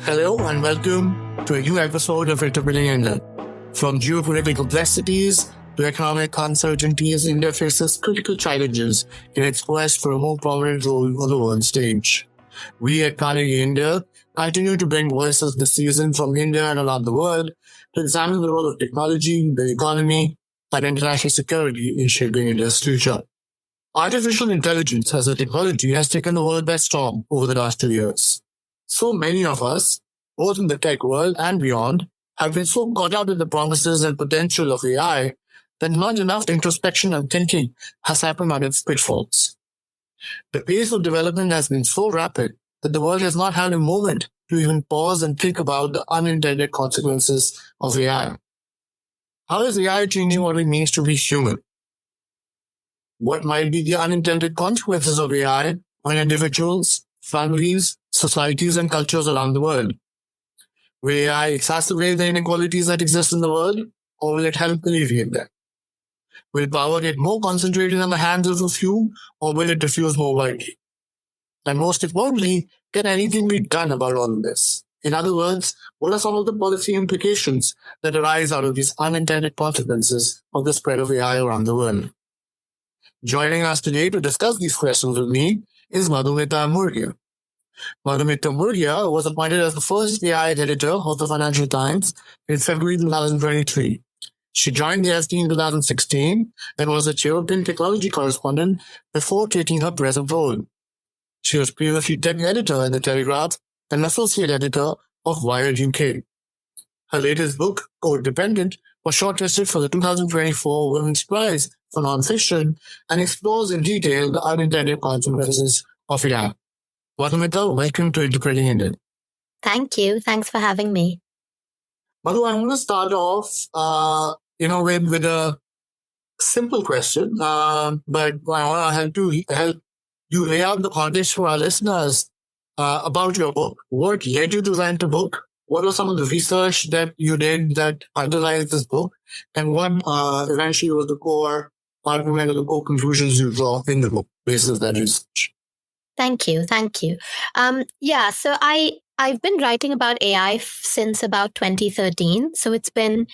Hello and welcome to a new episode of Unintended. From geopolitical complexities to economic uncertainties, India faces critical challenges in its quest for a more prominent role on the world stage. We at Carnegie India continue to bring voices this season from India and around the world to examine the role of technology, the economy, and international security in shaping India's future. Artificial intelligence as a technology has taken the world by storm over the last 2 years. So many of us, both in the tech world and beyond, have been so caught up in the promises and potential of AI that not enough introspection and thinking has happened on its pitfalls. The pace of development has been so rapid that the world has not had a moment to even pause and think about the unintended consequences of AI. How is AI changing what it means to be human? What might be the unintended consequences of AI on individuals, families, societies, and cultures around the world? Will AI exacerbate the inequalities that exist in the world, or will it help alleviate them? Will power get more concentrated in the hands of a few, or will it diffuse more widely? And most importantly, can anything be done about all of this? In other words, what are some of the policy implications that arise out of these unintended consequences of the spread of AI around the world? Joining us today to discuss these questions with me is Madhumita Murgia. Madhumita Murgia was appointed as the first AI editor of the Financial Times in February 2023. She joined the ST in 2016 and was a European technology correspondent before taking her present role. She was previously tech editor in The Telegraph and associate editor of Wired UK. Her latest book, Codependent, was shortlisted for the 2024 Women's Prize for Nonfiction and explores in detail the unintended consequences of AI. Madhumita, welcome to Enthralled. Thank you. Thanks for having me. Madhu, I want to start off, with a simple question, but I want to help you lay out the context for our listeners about your book. What led you to write the book? What was some of the research that you did that underlies this book? And what eventually was the core argument or the core conclusions you draw in the book based on that research? Thank you. So I've been writing about AI since about 2013. So it's been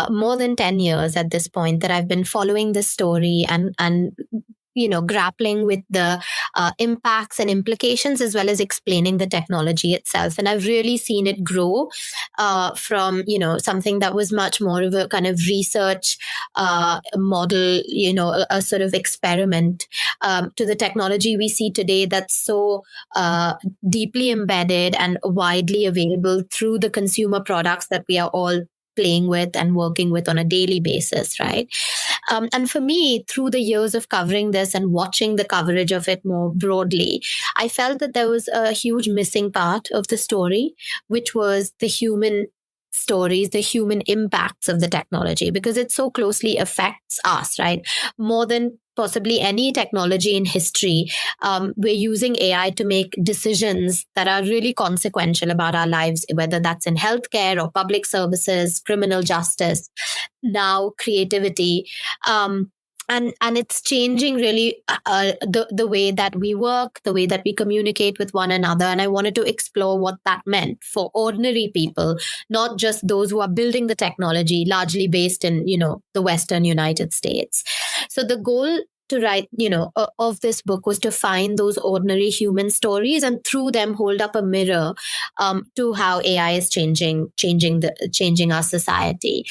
more than 10 years at this point that I've been following this story and grappling with the impacts and implications as well as explaining the technology itself. And I've really seen it grow from, something that was much more of a kind of research model, a sort of experiment to the technology we see today that's so deeply embedded and widely available through the consumer products that we are all playing with and working with on a daily basis, right? And for me, through the years of covering this and watching the coverage of it more broadly, I felt that there was a huge missing part of the story, which was the human stories, the human impacts of the technology, because it so closely affects us, right? More than possibly any technology in history, we're using AI to make decisions that are really consequential about our lives, whether that's in healthcare or public services, criminal justice, now creativity. And it's changing really the way that we work, the way that we communicate with one another. And I wanted to explore what that meant for ordinary people, not just those who are building the technology, largely based in, the Western United States. So the goal to write, of this book was to find those ordinary human stories and through them hold up a mirror to how AI is changing our society.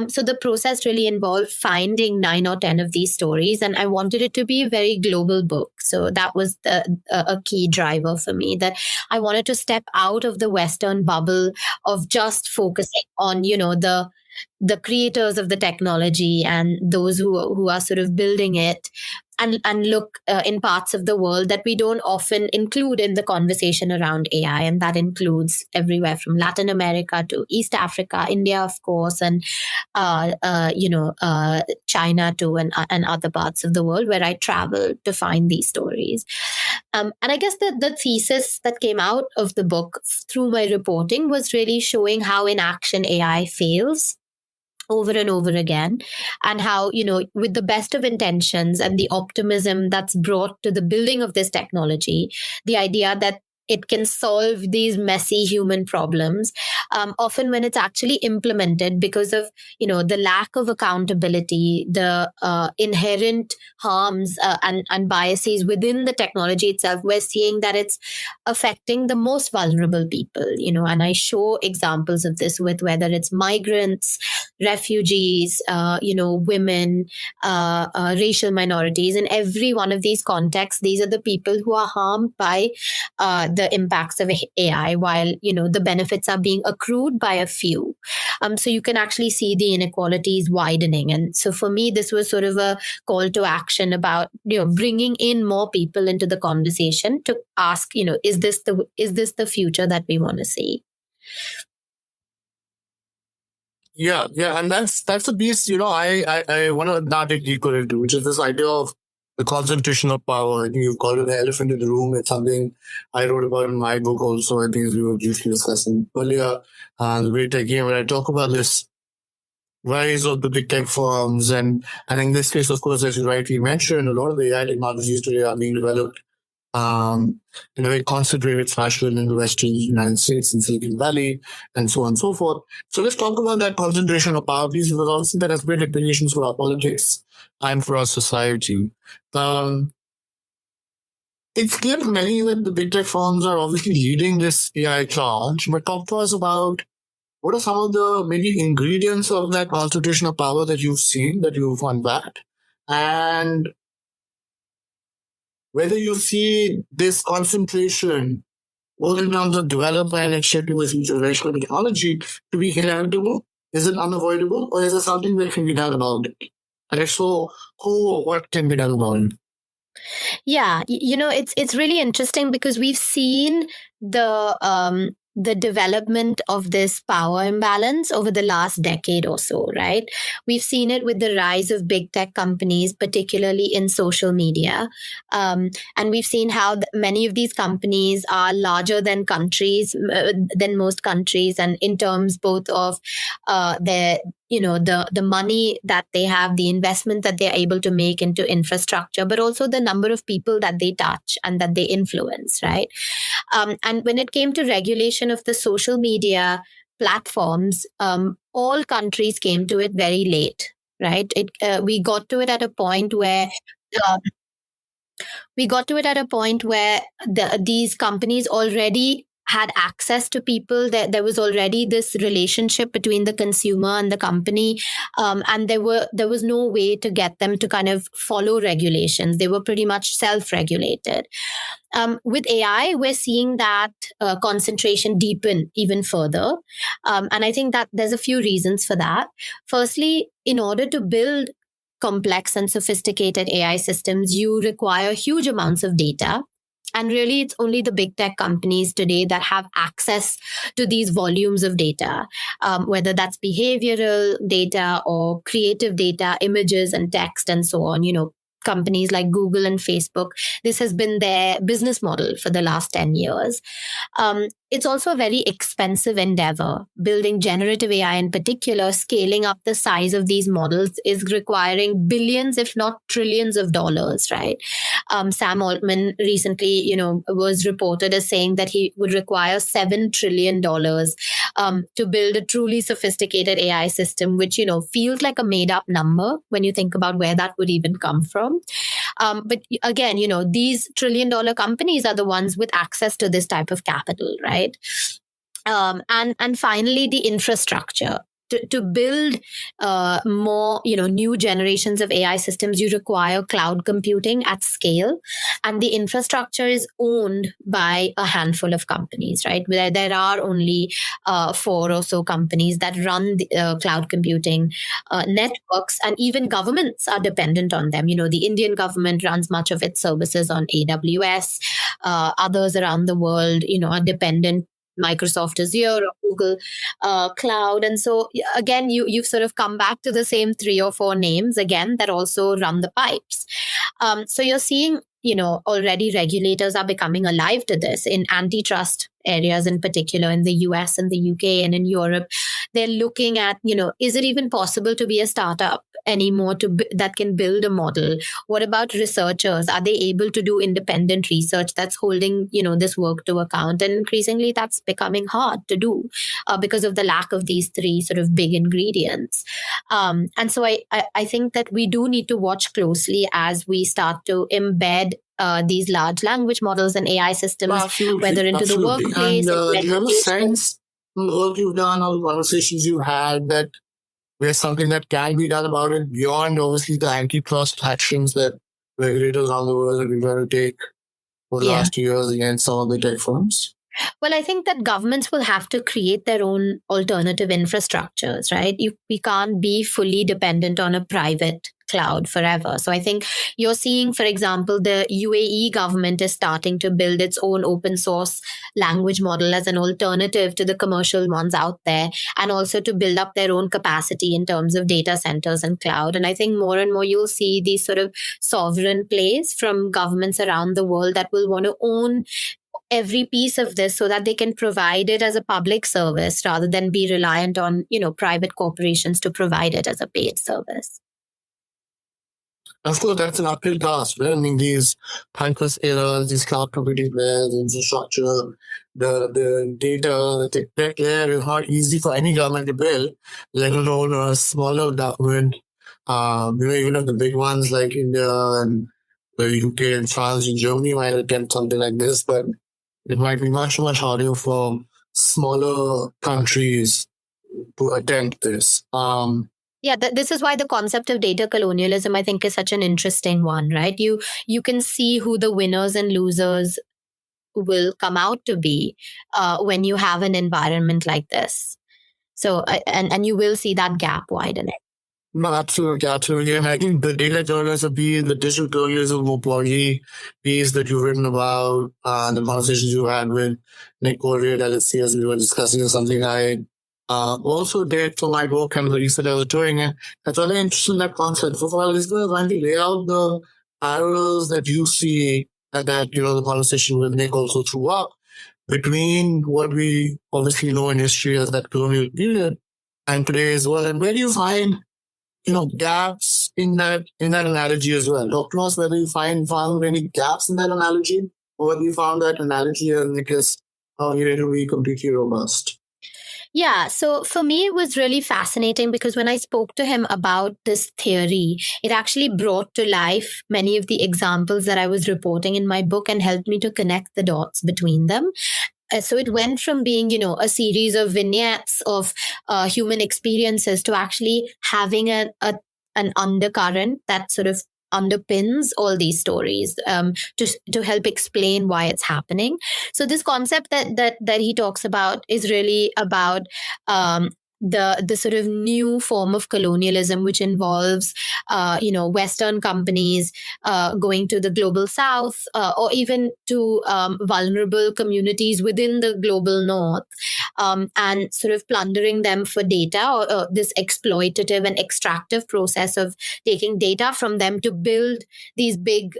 So the process really involved finding 9 or 10 of these stories, and I wanted it to be a very global book. So that was a key driver for me, that I wanted to step out of the Western bubble of just focusing on, the creators of the technology and those who are sort of building it, and look in parts of the world that we don't often include in the conversation around AI. And that includes everywhere from Latin America to East Africa, India, of course, and, China too, and other parts of the world where I traveled to find these stories. And I guess the thesis that came out of the book through my reporting was really showing how in action AI fails over and over again, and how, with the best of intentions and the optimism that's brought to the building of this technology, the idea that it can solve these messy human problems. Often when it's actually implemented, because of the lack of accountability, the inherent harms and biases within the technology itself, we're seeing that it's affecting the most vulnerable people. And I show examples of this with whether it's migrants, refugees, women, racial minorities. In every one of these contexts, these are the people who are harmed by the impacts of AI, while the benefits are being accrued by a few. So you can actually see the inequalities widening. And so for me, this was sort of a call to action about bringing in more people into the conversation to ask, is this the future that we want to see? Yeah, and that's a piece, I want to now dig deeper into, which is this idea of the concentration of power. I think you've called it the elephant in the room. It's something I wrote about in my book also. I think we were briefly discussing earlier. The great again, when I talk about this rise of the big tech firms, and in this case, of course, as you rightly mentioned, a lot of the AI technologies today are being developed in a very concentrated fashion in the Western United States, in Silicon Valley, and so on and so forth. So let's talk about that concentration of power, please, because obviously that has great implications for our politics and for our society. It's clear to many that the big tech firms are obviously leading this AI charge, but talk to us about what are some of the maybe ingredients of that concentration of power that you've seen, that you've unpacked, and whether you see this concentration, both in terms of development and shifting with future technology, to be inevitable? Is it unavoidable, or is it something that can be done about it? And if so, what can be done about it? Yeah, it's really interesting because we've seen the development of this power imbalance over the last decade or so, right? We've seen it with the rise of big tech companies, particularly in social media. And we've seen how many of these companies are larger than countries, than most countries, and in terms both of their the money that they have, the investment that they're able to make into infrastructure, but also the number of people that they touch and that they influence, right? And when it came to regulation of the social media platforms, all countries came to it very late, right? We got to it at a point where uh, these companies already had access to people. There was already this relationship between the consumer and the company, and there was no way to get them to kind of follow regulations. They were pretty much self-regulated. With AI, we're seeing that concentration deepen even further, and I think that there's a few reasons for that. Firstly, in order to build complex and sophisticated AI systems, you require huge amounts of data. And really, it's only the big tech companies today that have access to these volumes of data, whether that's behavioral data or creative data, images and text and so on. Companies like Google and Facebook, this has been their business model for the last 10 years. It's also a very expensive endeavor. Building generative AI in particular, scaling up the size of these models is requiring billions, if not trillions of dollars, right? Sam Altman recently, was reported as saying that he would require $7 trillion to build a truly sophisticated AI system, which, feels like a made up number when you think about where that would even come from. But again, these trillion-dollar companies are the ones with access to this type of capital, right? And finally, the infrastructure. To build more, new generations of AI systems, you require cloud computing at scale, and the infrastructure is owned by a handful of companies, right? Where there are only 4 or so companies that run the cloud computing networks, and even governments are dependent on them. The Indian government runs much of its services on AWS. Others around the world, are dependent. Microsoft Azure or Google Cloud. And so again, you've sort of come back to the same 3 or 4 names again that also run the pipes. So you're seeing, already regulators are becoming alive to this in antitrust areas, in particular in the US and the UK and in Europe. They're looking at, is it even possible to be a startup anymore that can build a model? What about researchers? Are they able to do independent research that's holding, this work to account? And increasingly that's becoming hard to do because of the lack of these three sort of big ingredients. And so I think that we do need to watch closely as we start to embed these large language models and AI systems, whether into the workplace. And do you have a sense from the work you've done, all the conversations you had, that there's something that can be done about it beyond obviously the antitrust actions that regulators around the world have been trying to take for the last 2 years against some of the tech firms? Well, I think that governments will have to create their own alternative infrastructures, right? We can't be fully dependent on a private cloud forever. So I think you're seeing, for example, the UAE government is starting to build its own open source language model as an alternative to the commercial ones out there, and also to build up their own capacity in terms of data centers and cloud. And I think more and more you'll see these sort of sovereign plays from governments around the world that will want to own every piece of this so that they can provide it as a public service rather than be reliant on, private corporations to provide it as a paid service. Of course, that's an uphill task, right? I mean, these hyperscalers, these cloud computing players, infrastructure, the data, the tech layer is not easy for any government to build, let alone a smaller government. Even if the big ones like India and the UK and France and Germany might attempt something like this, but it might be much, much harder for smaller countries to attempt this. This is why the concept of data colonialism, I think, is such an interesting one, right? You can see who the winners and losers will come out to be when you have an environment like this. So, and you will see that gap widening. No, absolutely. And I think the data journalism piece, the digital journalism more broadly piece that you've written about, the conversations you had with Nick Corey at LSC as we were discussing, is something I also did for my work and the research I was doing. And that's really interesting, that concept. For our listeners, I think lay out the parallels that you see and that, the conversation with Nick also threw up between what we obviously know in history as that colonial period and today's world. And where do you find gaps in that analogy as well? Talk to us whether you found any gaps in that analogy, or whether you found that analogy as Nicholas to be completely robust. Yeah, so for me, it was really fascinating because when I spoke to him about this theory, it actually brought to life many of the examples that I was reporting in my book and helped me to connect the dots between them. So it went from being, a series of vignettes of human experiences to actually having an undercurrent that sort of underpins all these stories to help explain why it's happening. So this concept that he talks about is really about the sort of new form of colonialism, which involves, Western companies going to the global South or even to vulnerable communities within the global North and sort of plundering them for data, or this exploitative and extractive process of taking data from them to build these big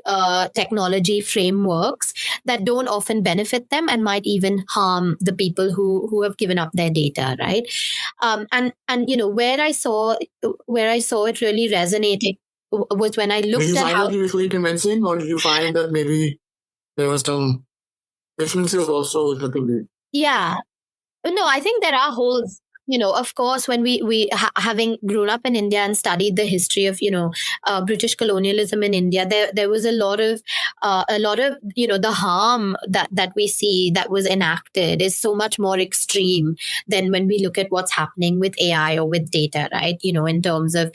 technology frameworks that don't often benefit them and might even harm the people who have given up their data, right? And where I saw it really resonating was when I looked at how. Did you find that usually convincing, or did you find that maybe there was some differences also with the community? Yeah. No, I think there are holes. Of course, when we having grown up in India and studied the history of, British colonialism in India, there was a lot of, the harm that we see that was enacted is so much more extreme than when we look at what's happening with AI or with data, right? In terms of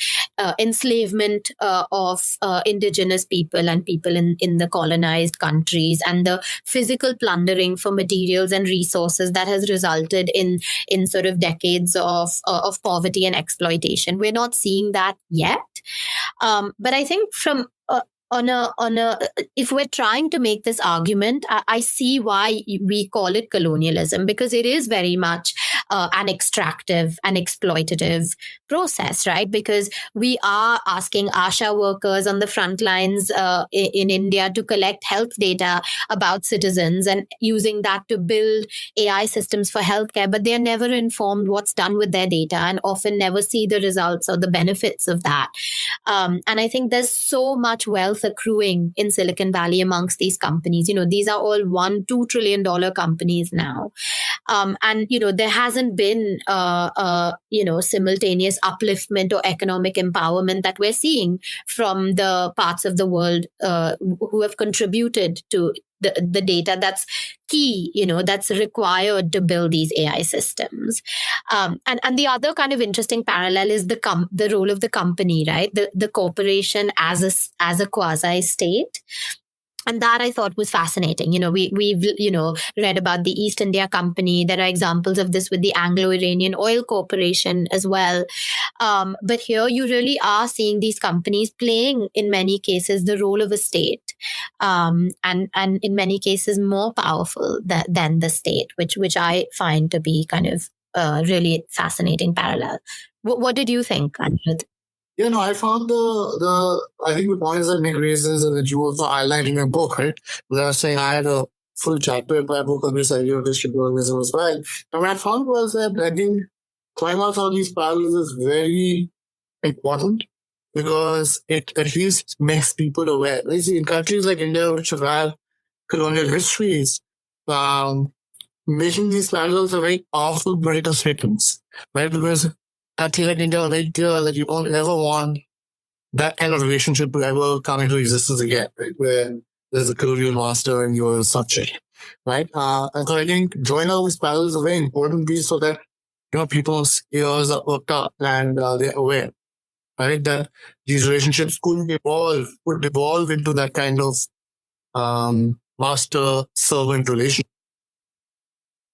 enslavement of indigenous people and people in the colonized countries, and the physical plundering for materials and resources that has resulted in sort of decades of poverty and exploitation. We're not seeing that yet, but I think from if we're trying to make this argument, I see why we call it colonialism, because it is very much an extractive and exploitative process, right? Because we are asking ASHA workers on the front lines in India to collect health data about citizens and using that to build AI systems for healthcare, but they're never informed what's done with their data and often never see the results or the benefits of that. And I think there's so much wealth accruing in Silicon Valley amongst these companies. These are all $1-2 trillion companies now. And, there hasn't been, simultaneous upliftment or economic empowerment that we're seeing from the parts of the world who have contributed to the data that's key, that's required to build these AI systems. And the other kind of interesting parallel is the role of the company, right? The corporation as a quasi state. And that I thought was fascinating. We've read about the East India Company. There are examples of this with the Anglo-Iranian Oil Corporation as well. But here you really are seeing these companies playing, in many cases, the role of a state, and in many cases more powerful than the state, which I find to be kind of a really fascinating parallel. What did you think, Anirudh? I found I think the points that Nick raises and that you also highlight in your book, right? Where I was saying I had a full chapter in my book on this idea of distributionism as well. And what I found was that I think trying out all these parallels is very important because it at least makes people aware. You see, in countries like India, which have had colonial histories, making these parallels are very powerful political statements, right? Because I think like India very clear that you don't ever want that kind of relationship to ever come into existence again, right? Where there's a colonial master and you're a subject, right? And so I think drawing all these parallels is a very important piece so that people's ears are hooked up and they're aware, right? That these relationships could evolve into that kind of master-servant relationship.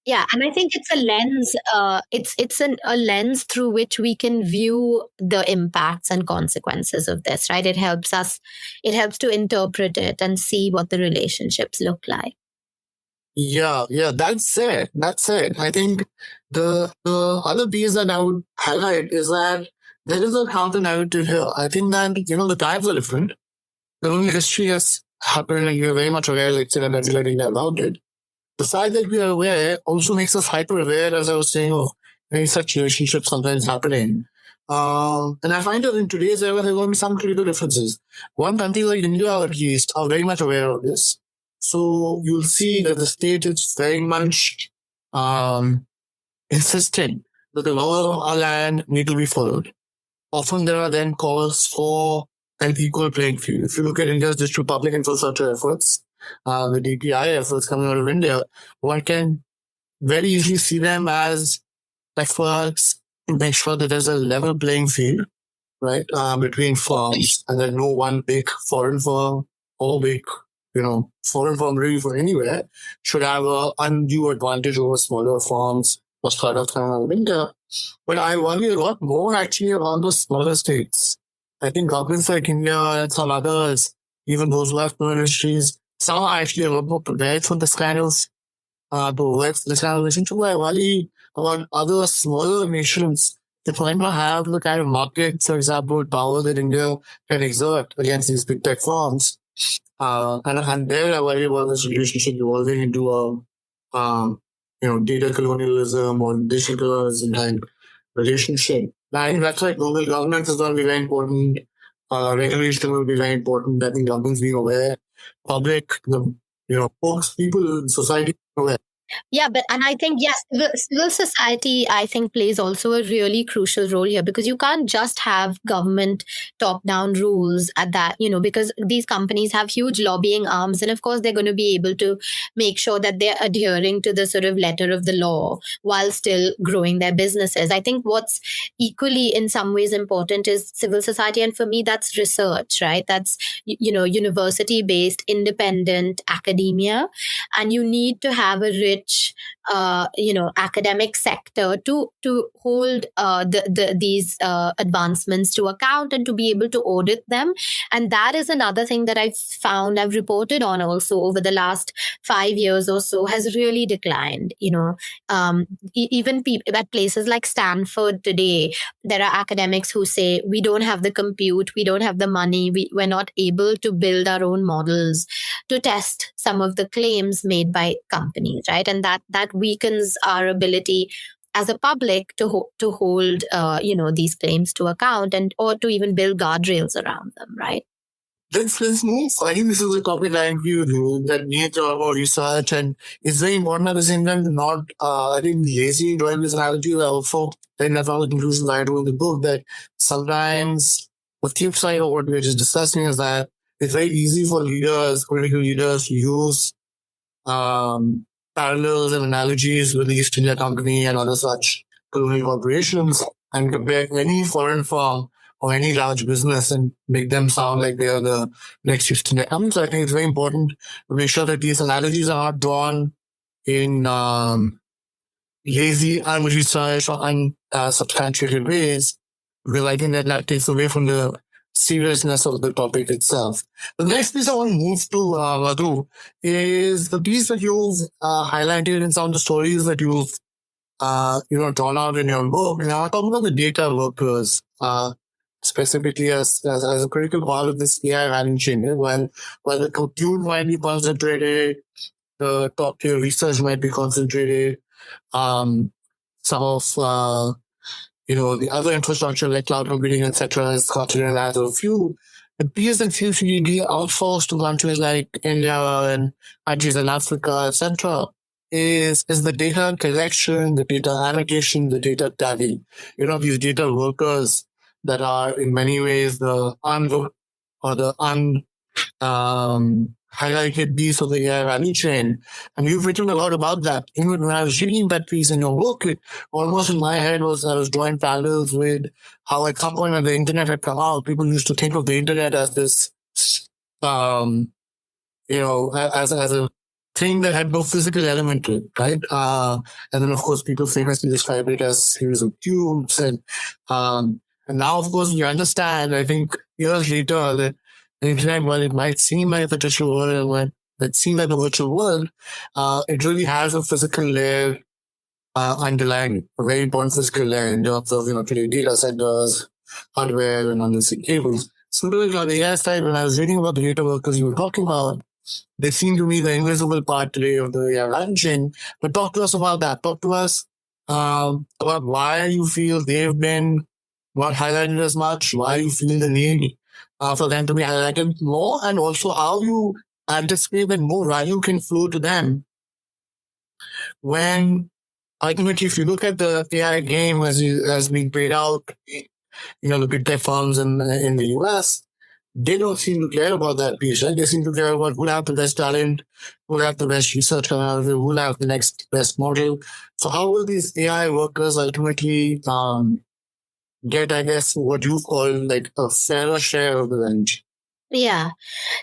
Yeah, and I think it's a lens. It's a lens through which we can view the impacts and consequences of this, right? It helps to interpret it and see what the relationships look like. Yeah, that's it. I think the other piece that I would highlight is that there is a counter narrative here. I think that the times are different. The only history has happened, and you're very much aware, like that letting about it. The fact that we are aware also makes us hyper aware, as I was saying, of any such relationships sometimes happening. And I find that in today's era, there are going to be some critical differences. One country like India, at least, are very much aware of this. So you'll see that the state is very much insisting that the laws of our land need to be followed. Often there are then calls for an equal playing field. If you look at India's digital public infrastructure efforts, the DPI efforts coming out of India, one can very easily see them as efforts to make sure that there's a level playing field, right, between firms, and that no one big foreign firm or big, foreign firm really for anywhere should have an undue advantage over smaller firms or startups coming out of India. But I worry a lot more actually around the smaller states. I think governments like India and some others, even those who have industries, some are actually a lot more prepared for this kind of relationship. I worry about other smaller nations that might not have the kind of market, for example, power that India can exert against these big tech firms. And there I worry about this relationship evolving into data colonialism or digital kind relationship. I think that's why global governance is going to be very important. Regulation will be very important. I think governments being aware, public, folks, people in society aware. Yeah, and I think, yes, civil society, I think, plays also a really crucial role here because you can't just have government top-down rules at that, because these companies have huge lobbying arms. And of course, they're going to be able to make sure that they're adhering to the sort of letter of the law while still growing their businesses. I think what's equally in some ways important is civil society. And for me, that's research, right? That's, university-based, independent academia. And you need to have a rich, academic sector to hold these advancements to account and to be able to audit them. And that is another thing that I've reported on also over the last 5 years or so, has really declined. Even at places like Stanford today, there are academics who say we don't have the compute, we don't have the money, we're not able to build our own models to test some of the claims made by companies, right? And that weakens our ability as a public to hold these claims to account, and or to even build guardrails around them, right? Let's move. I think this is a topic I agree with you that needs a lot more research, and it's very important at the same time to not, I think, lazy drawing this analogy. I also think that's one of the conclusions I drew in the book, that sometimes the flip side of what we are just discussing is that it's very easy for leaders, political leaders, to use um, parallels and analogies with the East India Company and other such colonial corporations, and compare any foreign firm or any large business and make them sound like they are the next East India Company. So I think it's very important to make sure that these analogies are not drawn in lazy, unresearched, or unsubstantiated ways, because I think that takes away from the seriousness of the topic itself. The next piece I want to move to, Madhu, is the piece that you've highlighted in some of the stories that you've drawn out in your book. And I'm talking about the data workers, specifically as a critical part of this AI value chain. When the compute might be concentrated, the top tier research might be concentrated. Some of the other infrastructure like cloud computing, etc., is considered as a few. The piece that seems to be outsourced to countries like India and countries in Africa, etc., is the data collection, the data annotation, the data tally. These data workers that are in many ways the unlooked or the highlighted piece of the AI value chain. And you've written a lot about that. Even when I was reading that piece in your book, it almost in my head I was drawing parallels with how at some point when the internet had come out, people used to think of the internet as this, as a thing that had no physical element to it, right? And then of course people famously describe it as series of tubes, and now of course we understand, I think years later, that the internet, while it might seem like a virtual world, when it seems like a virtual world, it really has a physical layer underlying, a very important physical layer in terms of today data centers, hardware, and undersea cables. Similarly, on the AI side, when I was reading about the data workers you were talking about, they seem to be the invisible part today of the AI engine. But talk to us about that. Talk to us about why you feel they've been not highlighted as much, why you feel the need for them to be highlighted more, and also how you anticipate that more value can flow to them when ultimately, if you look at the AI game as being played out, the big tech firms in the US, they don't seem to care about that piece, right? They seem to care about who'll have the best talent, who'll have the best research come out of it, who'll have the next best model. So how will these AI workers ultimately get, I guess, what you call like a fairer share of the range? Yeah.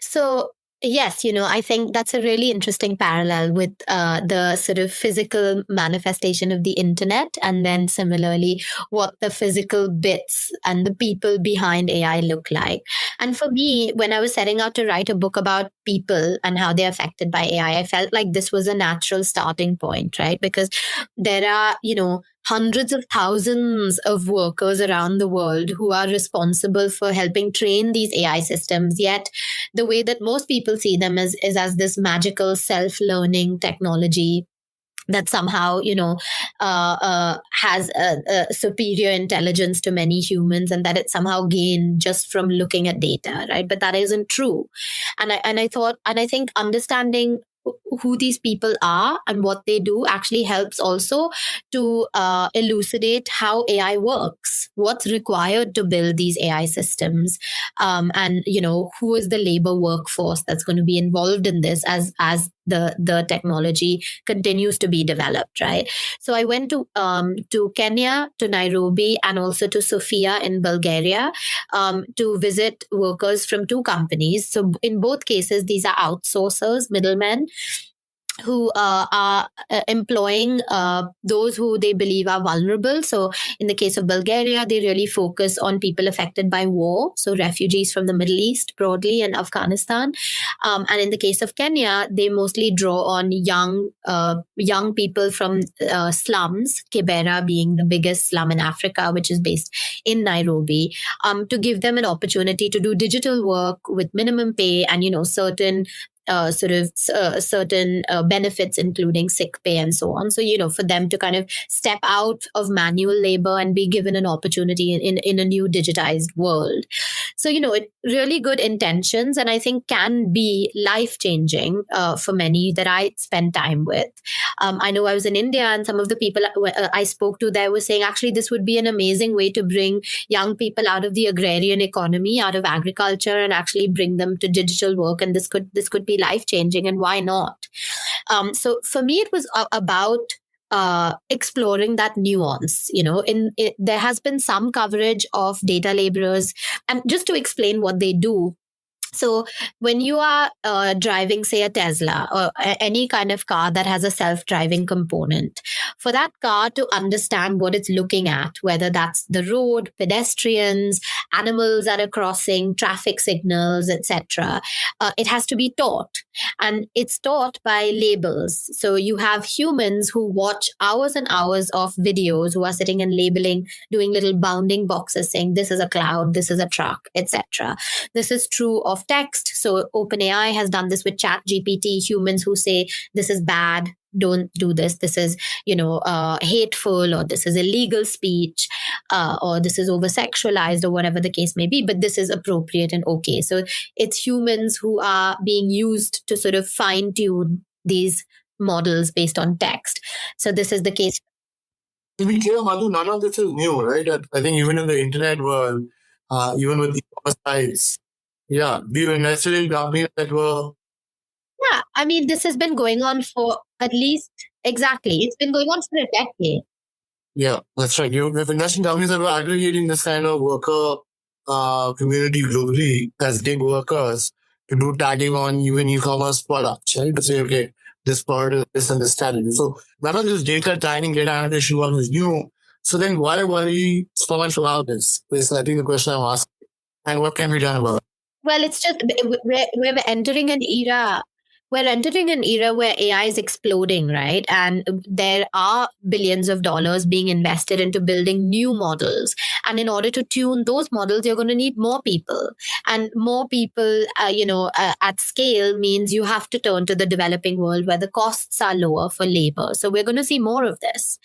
So, yes, I think that's a really interesting parallel with the sort of physical manifestation of the internet, and then similarly, what the physical bits and the people behind AI look like. And for me, when I was setting out to write a book about people and how they're affected by AI, I felt like this was a natural starting point, right? Because there are, hundreds of thousands of workers around the world who are responsible for helping train these AI systems. Yet, the way that most people see them is as this magical self-learning technology that somehow has a superior intelligence to many humans, and that it somehow gained just from looking at data, right? But that isn't true. And I think understanding who these people are and what they do actually helps also to elucidate how AI works, what's required to build these AI systems, and who is the labor workforce that's going to be involved in this as the technology continues to be developed, right? So I went to Kenya, to Nairobi, and also to Sofia in Bulgaria to visit workers from two companies. So in both cases, these are outsourcers, middlemen, who are employing those who they believe are vulnerable. So, in the case of Bulgaria, they really focus on people affected by war, so refugees from the Middle East broadly and Afghanistan. And in the case of Kenya, they mostly draw on young people from slums, Kibera being the biggest slum in Africa, which is based in Nairobi, to give them an opportunity to do digital work with minimum pay and certain certain benefits, including sick pay and so on. So, for them to kind of step out of manual labor and be given an opportunity in a new digitized world. So, it really good intentions, and I think can be life changing for many that I spend time with. I know I was in India, and some of the people I spoke to there were saying actually this would be an amazing way to bring young people out of the agrarian economy, out of agriculture, and actually bring them to digital work. And this could be life changing, and why not? So for me, it was about exploring that nuance. There has been some coverage of data laborers, and just to explain what they do. So when you are driving, say, a Tesla or any kind of car that has a self-driving component, for that car to understand what it's looking at, whether that's the road, pedestrians, animals at a crossing, traffic signals, etc., it has to be taught. And it's taught by labels. So you have humans who watch hours and hours of videos, who are sitting and labeling, doing little bounding boxes saying this is a cloud, this is a truck, etc. This is true of text. So OpenAI has done this with ChatGPT, humans who say this is bad, don't do this, this is hateful, or this is illegal speech, or this is over sexualized, or whatever the case may be, but this is appropriate and okay. So it's humans who are being used to sort of fine tune these models based on text. So this is the case. To be clear, Madhu, none of this is new, right? I think even in the internet world, even with e-commerce sites, yeah, we were invested in companies that were. Yeah, I mean, this has been going on for at least, exactly, it's been going on for a decade. Yeah, that's right. We've invested in companies that were aggregating this kind of worker community globally as gig workers to do tagging on even e-commerce products, right? To say, okay, this product is this and this category. So none of this data mining, data annotation one is new. So then why worry so much about this? This is, I think, the question I'm asking. And what can be done about it? Well, it's just we're entering an era. We're entering an era where AI is exploding, right? And there are billions of dollars being invested into building new models. And in order to tune those models, you're going to need more people. And more people, at scale means you have to turn to the developing world where the costs are lower for labor. So we're going to see more of this.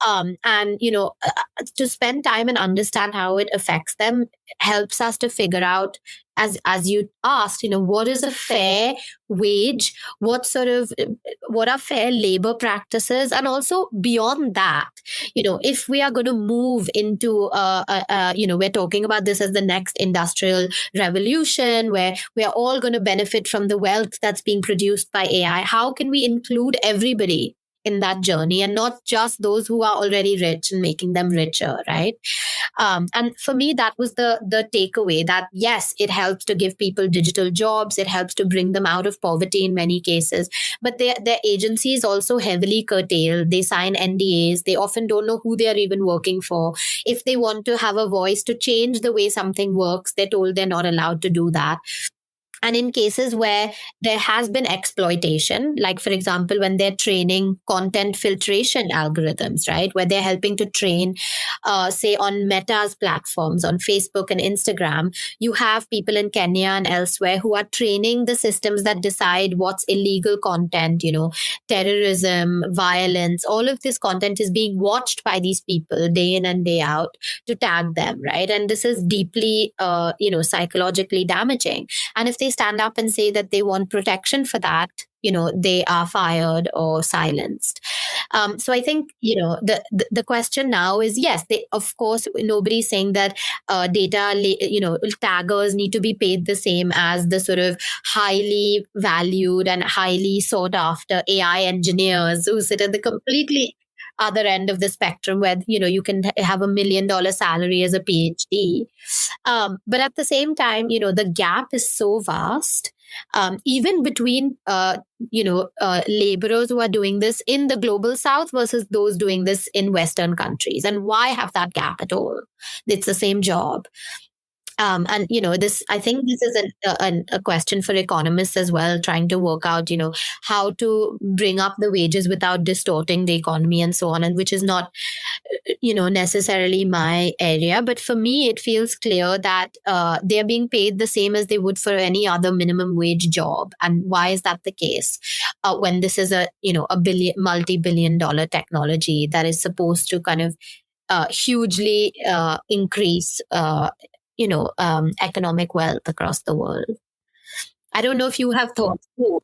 And to spend time and understand how it affects them helps us to figure out, as you asked, what is a fair wage, what are fair labor practices, and also beyond that, if we are going to move into we're talking about this as the next industrial revolution where we are all going to benefit from the wealth that's being produced by AI, how can we include everybody in that journey and not just those who are already rich and making them richer, right? And for me, that was the takeaway, that yes, it helps to give people digital jobs, it helps to bring them out of poverty in many cases, but their agency is also heavily curtailed. They sign NDAs, they often don't know who they are even working for. If they want to have a voice to change the way something works, they're told they're not allowed to do that. And in cases where there has been exploitation, like for example, when they're training content filtration algorithms, right, where they're helping to train, say on Meta's platforms, on Facebook and Instagram, you have people in Kenya and elsewhere who are training the systems that decide what's illegal content, terrorism, violence, all of this content is being watched by these people day in and day out to tag them, right? And this is deeply, psychologically damaging. And if they stand up and say that they want protection for that, they are fired or silenced. So I think, the question now is, yes, of course, nobody's saying that taggers need to be paid the same as the sort of highly valued and highly sought after AI engineers who sit at the completely other end of the spectrum where, you can have $1 million salary as a PhD. But at the same time, the gap is so vast, even between, laborers who are doing this in the global south versus those doing this in Western countries. And why have that gap at all? It's the same job. And this, I think this is a question for economists as well, trying to work out, how to bring up the wages without distorting the economy and so on, and which is not, necessarily my area. But for me, it feels clear that they're being paid the same as they would for any other minimum wage job. And why is that the case? When this is a multi-billion-dollar technology that is supposed to kind of hugely increase economic wealth across the world. I don't know if you have thoughts too.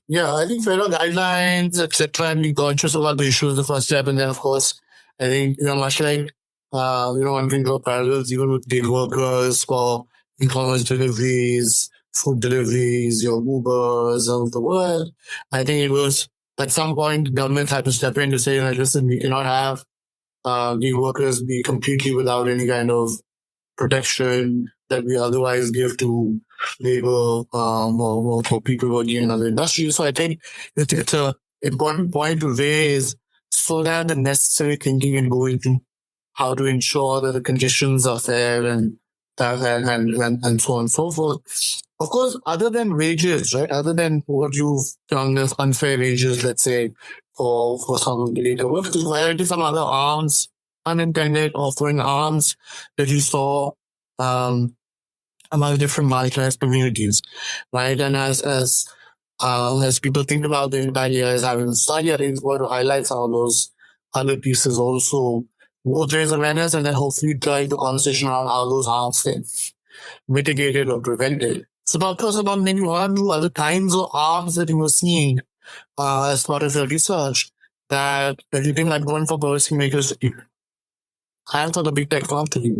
Yeah, I think federal guidelines, etc., and be conscious about the issue is the first step. And then, of course, I think, much like, one can draw parallels even with gig workers for e-commerce deliveries, food deliveries, your Ubers of the world. I think it was, at some point, governments had to step in to say, listen, we cannot have gig workers be completely without any kind of protection that we otherwise give to labor or for people working in other industries. So I think it's an important point to raise so that the necessary thinking and go into how to ensure that the conditions are fair and so on and so forth. Of course, other than wages, right? Other than what you've done as unfair wages, let's say, for some of the data work, there are some other arms, unintended offering arms that you saw among different marginalized communities, right? And as people think about the idea as having a study, I think it's going to highlight some of those other pieces also, both raise awareness and then hopefully drive the conversation around how those harms get mitigated or prevented. So talk to us about maybe one or two other kinds of harms that you were seeing as part of your research that you think like going for policymakers and for the big tech company.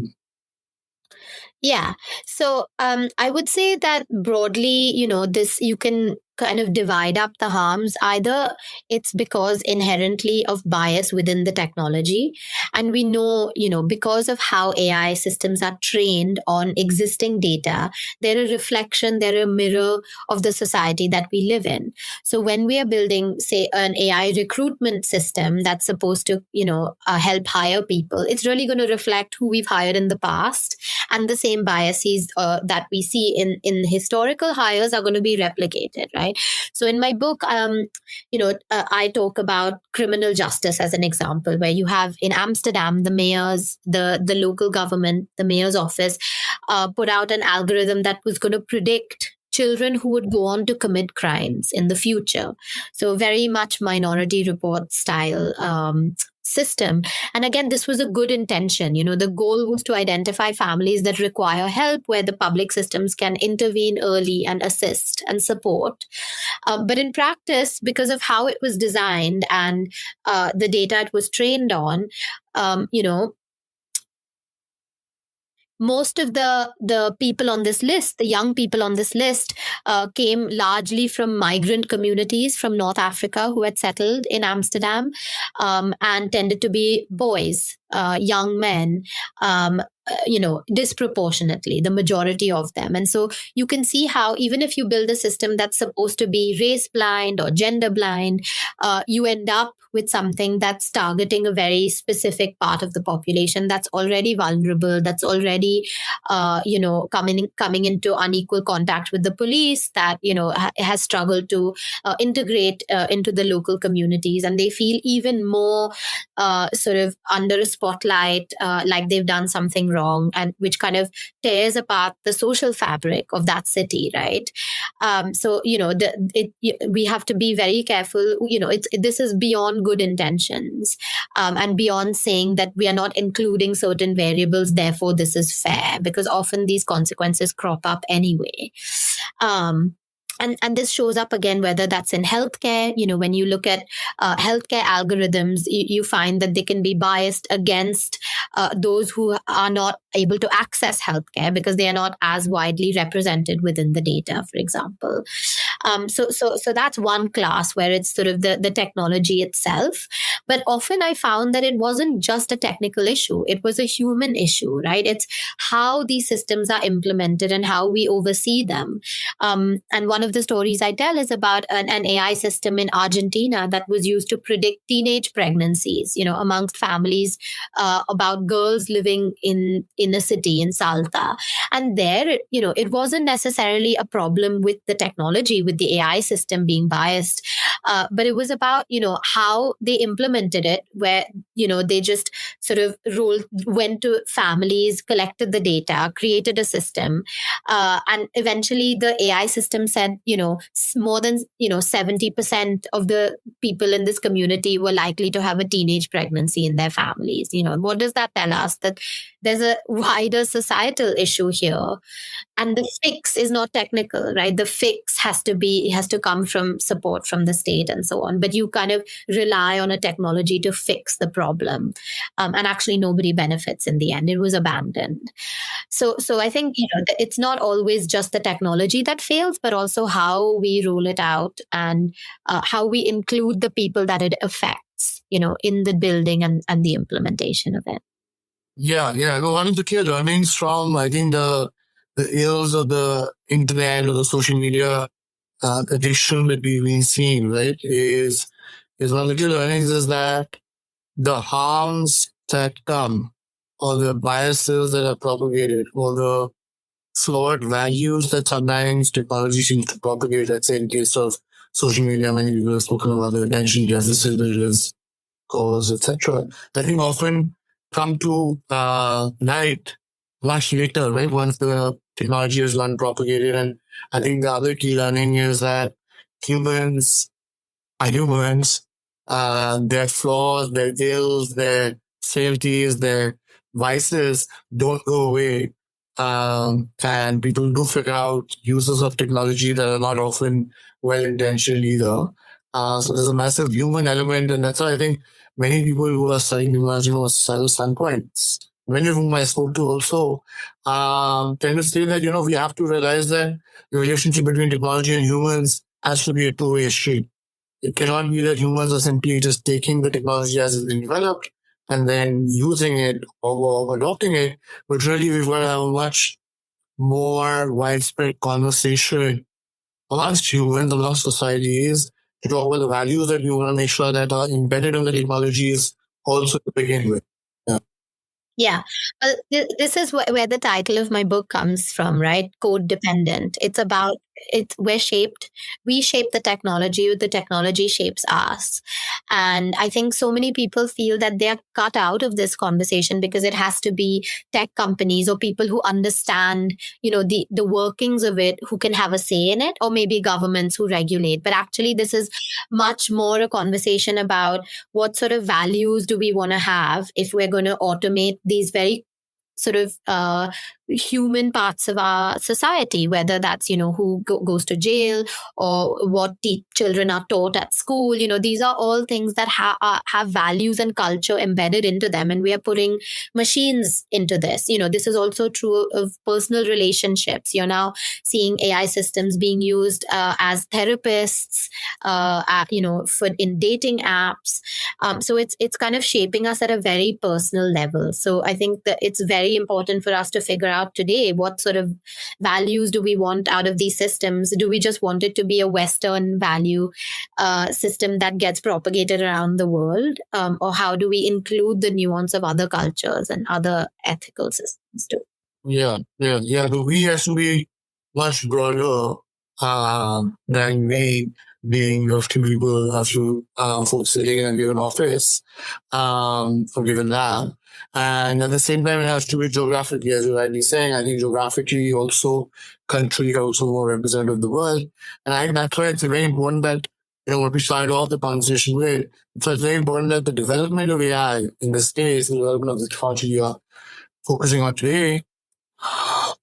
Yeah. So I would say that broadly, this you can kind of divide up the harms. Either it's because inherently of bias within the technology. And we know, because of how AI systems are trained on existing data, they're a reflection, they're a mirror of the society that we live in. So when we are building, say, an AI recruitment system that's supposed to, help hire people, it's really going to reflect who we've hired in the past. And the same biases that we see in historical hires are going to be replicated, right? So in my book, I talk about criminal justice as an example, where you have in Amsterdam, the local government, the mayor's office, put out an algorithm that was going to predict children who would go on to commit crimes in the future. So very much Minority Report style system. And again, this was a good intention. The goal was to identify families that require help, where the public systems can intervene early and assist and support. But in practice, because of how it was designed and the data it was trained on, most of the people on this list, the young people on this list, came largely from migrant communities from North Africa who had settled in Amsterdam, and tended to be boys, young men, disproportionately, the majority of them. And so you can see how even if you build a system that's supposed to be race blind or gender blind, you end up with something that's targeting a very specific part of the population that's already vulnerable, that's already, coming into unequal contact with the police, that, has struggled to integrate into the local communities. And they feel even more sort of under a spotlight, like they've done something wrong, and which kind of tears apart the social fabric of that city, right? So we have to be very careful. This is beyond good intentions, and beyond saying that we are not including certain variables, therefore this is fair, because often these consequences crop up anyway. And this shows up again, whether that's in healthcare. When you look at healthcare algorithms, you find that they can be biased against those who are not able to access healthcare because they are not as widely represented within the data, for example. So that's one class where it's sort of the technology itself. But often I found that it wasn't just a technical issue, it was a human issue, right? It's how these systems are implemented and how we oversee them. And one of the stories I tell is about an AI system in Argentina that was used to predict teenage pregnancies, amongst families, about girls living in a city in Salta. And there, it wasn't necessarily a problem with the technology, with the AI system being biased, but it was about how they implemented it, where they just sort of went to families, collected the data, created a system, and eventually the AI system said more than 70% of the people in this community were likely to have a teenage pregnancy in their families. What does that tell us? That there's a wider societal issue here, and the fix is not technical, right? The fix has to come from support from the state and so on, but you kind of rely on a technology to fix the problem, and actually nobody benefits in the end. It was abandoned. So I think it's not always just the technology that fails, but also how we roll it out, and how we include the people that it affects, in the building and the implementation of it. Yeah, yeah. No, one of the key learnings from, I think, the ills of the internet or the social media addiction that we've been seeing, right, is one of the key learnings is that the harms that come, or the biases that are propagated, or the flawed values that sometimes technology seems to propagate, let's say in case of social media, many people have spoken about the attention deficit that is cause, etc. I think often come to light much later, right? Once the technology is one propagated. And I think the other key learning is that humans are humans. Their flaws, their ills, their frailties, their vices don't go away. And people do figure out uses of technology that are not often well intentioned either. So there's a massive human element, and that's why I think many people who are studying technology from a societal standpoint, many of whom I spoke to also, tend to say that, we have to realize that the relationship between technology and humans has to be a two-way street. It cannot be that humans are simply just taking the technology as it's been developed and then using it or adopting it, but really we've got to have a much more widespread conversation amongst humans, amongst societies, to talk about the values that we want to make sure that are embedded in the technologies also to begin with. Yeah. Yeah. Well, this is where the title of my book comes from, right? Code dependent. It's about we shape the technology shapes us. And I think so many people feel that they're cut out of this conversation because it has to be tech companies or people who understand, the workings of it, who can have a say in it, or maybe governments who regulate. But actually, this is much more a conversation about what sort of values do we want to have if we're going to automate these very sort of human parts of our society, whether that's who goes to jail, or what children are taught at school. These are all things that have values and culture embedded into them, and we are putting machines into this. This is also true of personal relationships. You're now seeing AI systems being used as therapists, for in dating apps. So it's kind of shaping us at a very personal level. So I think that it's very important for us to figure out today what sort of values do we want out of these systems. Do we just want it to be a Western value system that gets propagated around the world, or how do we include the nuance of other cultures and other ethical systems too? Yeah. The we has to be much broader than me being of two people have to folks sitting in a given office, for given that. And at the same time, it has to be geographically, as you're rightly saying. I think geographically also, country also more representative of the world. And I think that's why it's very important that, what we started off the conversation with, it's very important that the development of AI in this case, the development of the technology you are focusing on today,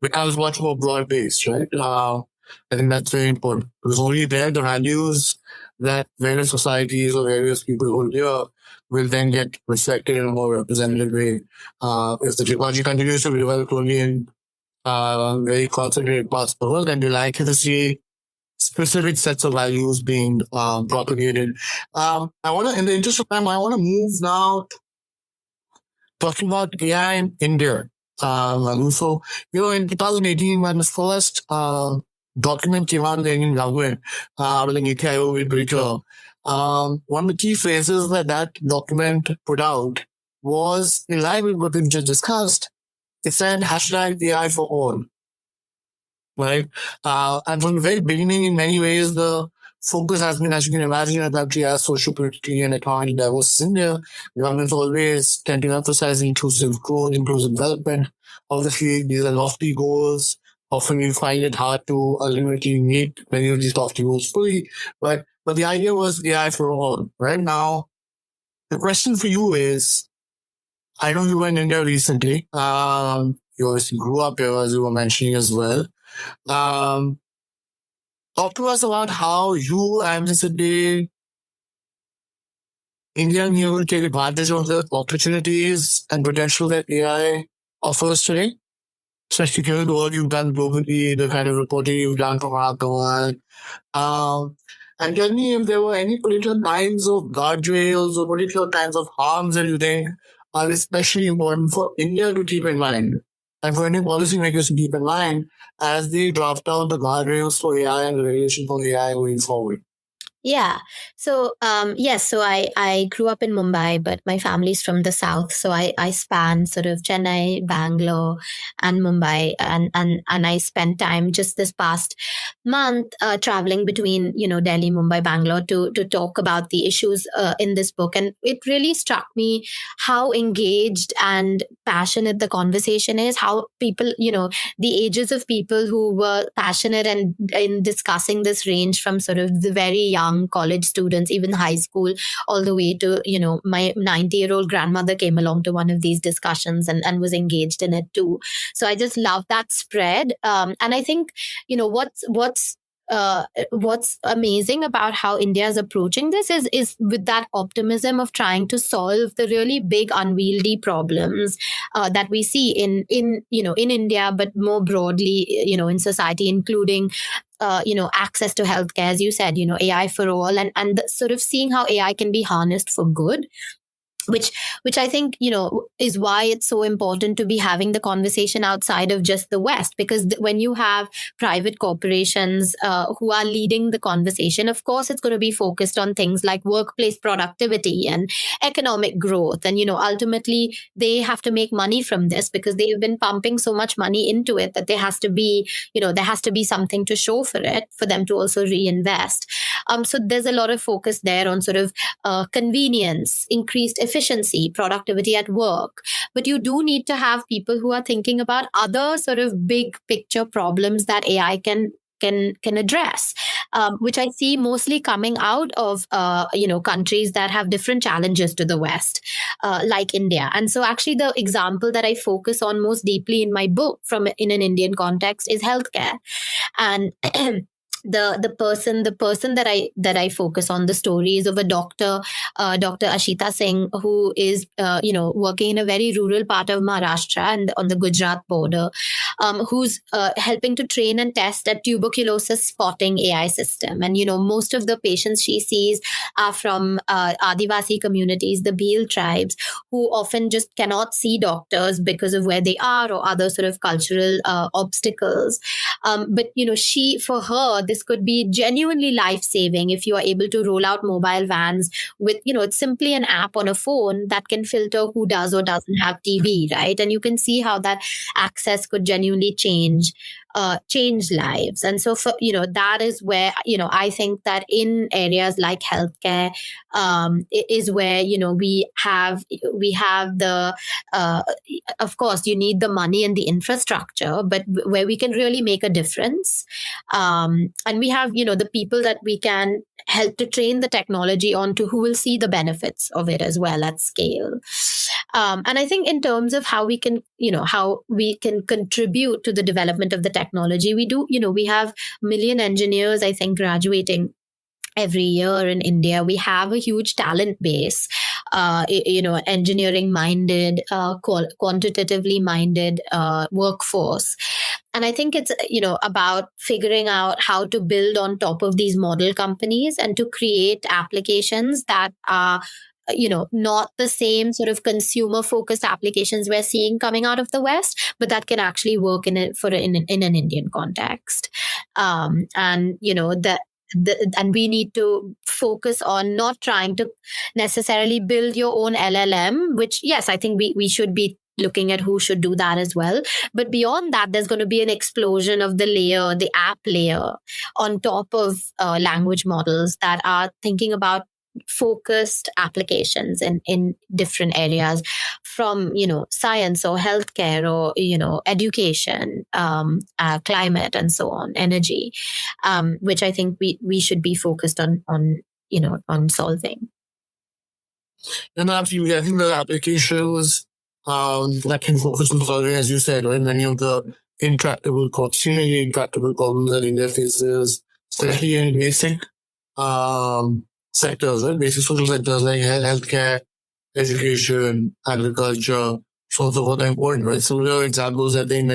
becomes much more broad based, right? I think that's very important because only there the values that various societies or various people hold dear will then get reflected in a more representative way. If the technology continues to be developed only in very concentrated parts of the world, then you're likely to see specific sets of values being propagated. I want to, in the interest of time, I want to move now talking about AI in India. So, in 2018, when the first document came out in the Indian government, with the Niti Aayog Bricker, one of the key phrases that that document put out was in line with what we just discussed. It said hashtag AI for all, right? And from the very beginning, in many ways, the focus has been, as you can imagine, about AI social, politically, and economically diverse India. Governments always tend to emphasize inclusive growth, inclusive development. Obviously, these are lofty goals. Often you find it hard to ultimately meet many of these lofty goals fully. But the idea was AI for all. Right now, the question for you is, I know you were in India recently. You obviously grew up here, as you were mentioning as well. Um, Talk to us about how you anticipate Indian you will take advantage of the opportunities and potential that AI offers today, especially given the work you've done globally, the kind of reporting you've done from Alcohol. And tell me if there were any particular kinds of guardrails or particular kinds of harms that you think are especially important for India to keep in mind and for any policymakers to keep in mind as they draft out the guardrails for AI and the regulation for AI going forward. Yeah. So, yes, so I grew up in Mumbai, but my family's from the south. So I span sort of Chennai, Bangalore, and Mumbai. And I spent time just this past month traveling between, Delhi, Mumbai, Bangalore to talk about the issues in this book. And it really struck me how engaged and passionate the conversation is, how people, the ages of people who were passionate and in discussing this range from sort of the very young college students, even high school, all the way to, my 90-year-old grandmother came along to one of these discussions and was engaged in it too. So I just love that spread. And I think, what's amazing about how India is approaching this is with that optimism of trying to solve the really big unwieldy problems that we see in India, but more broadly, in society, including access to healthcare, as you said, AI for all, and sort of seeing how AI can be harnessed for good, which I think is why it's so important to be having the conversation outside of just the West, because when you have private corporations who are leading the conversation, of course it's going to be focused on things like workplace productivity and economic growth, and ultimately they have to make money from this because they've been pumping so much money into it that there has to be something to show for it for them to also reinvest. So there's a lot of focus there on sort of convenience, increased efficiency, productivity at work. But you do need to have people who are thinking about other sort of big picture problems that AI can address, which I see mostly coming out of countries that have different challenges to the West, like India. And so actually the example that I focus on most deeply in my book from in an Indian context is healthcare. And the person that I focus on the story is of a doctor, Dr. Ashita Singh, who is working in a very rural part of Maharashtra and on the Gujarat border, who's helping to train and test a tuberculosis spotting AI system. And most of the patients she sees are from Adivasi communities, the Bhil tribes, who often just cannot see doctors because of where they are or other sort of cultural obstacles. But for her, this could be genuinely life-saving if you are able to roll out mobile vans with, it's simply an app on a phone that can filter who does or doesn't have TB, right? And you can see how that access could genuinely change lives. And so that is where I think that in areas like healthcare is where we have the of course you need the money and the infrastructure, but where we can really make a difference, and we have the people that we can help to train the technology onto, who will see the benefits of it as well at scale. And I think in terms of how we can contribute to the development of the technology, we have a million engineers, I think, graduating every year in India. We have a huge talent base, engineering minded, quantitatively minded workforce. And I think it's, about figuring out how to build on top of these model companies and to create applications that are, not the same sort of consumer focused applications we're seeing coming out of the West, but that can actually work in an Indian context. And, and we need to focus on not trying to necessarily build your own LLM, which, yes, I think we should be looking at who should do that as well. But beyond that, there's going to be an explosion of the app layer on top of language models that are thinking about focused applications in different areas, from science or healthcare or education, climate, and so on, energy, which I think we should be focused on solving. And absolutely, I think the applications that can focus on solving, as you said, right, many of the intractable problems that India faces, especially in basic sectors, right? Basic social sectors like healthcare, education, agriculture, so forth are important, right? So there are examples that in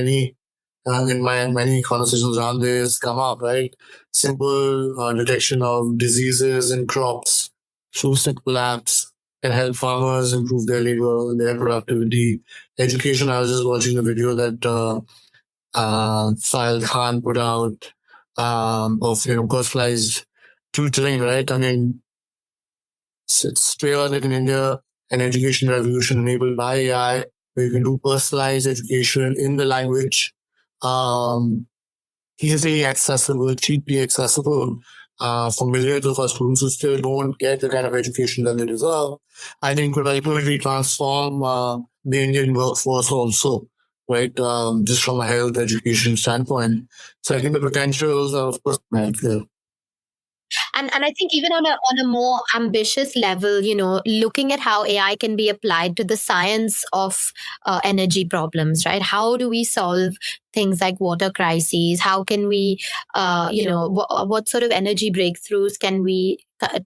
my many conversations around this come up, right? Simple detection of diseases in crops through simple apps can help farmers improve their labor, their productivity. Education, I was just watching a video that Sahil Khan put out of personalized tutoring, right? I mean, it's straight out in India, an education revolution enabled by AI, where you can do personalized education in the language, easily accessible, cheaply accessible, for millions of our students who still don't get the kind of education that they deserve. I think could ultimately transform the Indian workforce also, right? Just from a health education standpoint. So I think the potentials are, of course, massive. And I think even on a more ambitious level, looking at how AI can be applied to the science of energy problems, right? How do we solve things like water crises? How can we, what sort of energy breakthroughs can we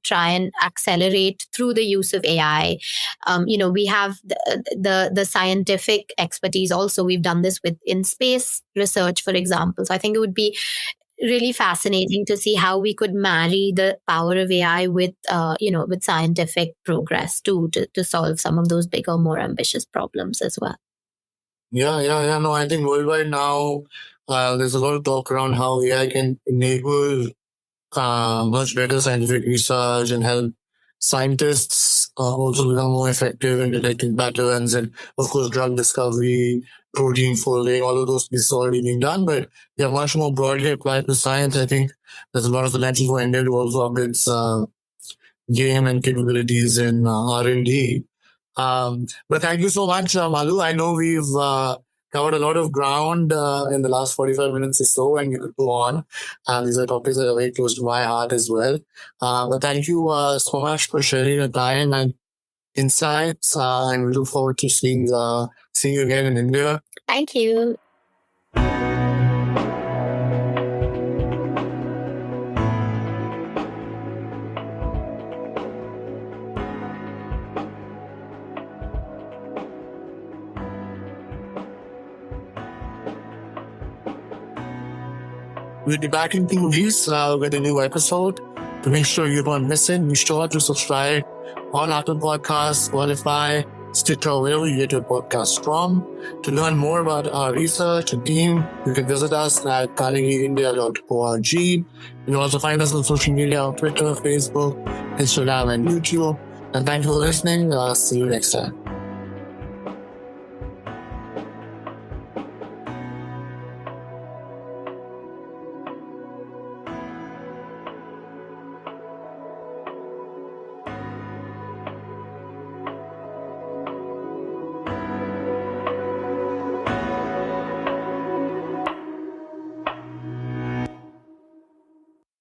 try and accelerate through the use of AI? We have the scientific expertise also. We've done this in space research, for example. So I think it would be really fascinating to see how we could marry the power of AI with scientific progress to solve some of those bigger, more ambitious problems as well. Yeah. No, I think worldwide now, there's a lot of talk around how AI can enable much better scientific research and help scientists also become more effective in detecting patterns, and of course drug discovery, protein folding, all of those is already being done, but they're much more broadly applied to science. I think there's a lot of potential for India to also up its game and capabilities in R&D. But thank you so much, Malu. I know we've covered a lot of ground in the last 45 minutes or so, and you could go on. These are topics that are very close to my heart as well. But thank you so much for sharing your time and insights, and we look forward to seeing you again in India. Thank you. We'll be back in 2 weeks with a new episode. To make sure you don't miss it, be sure to subscribe on Apple Podcasts, Spotify, Stitcher, wherever you get your podcast from. To learn more about our research and team, you can visit us at carnegieindia.org. You can also find us on social media on Twitter, Facebook, Instagram, and YouTube. And thanks for listening. See you next time.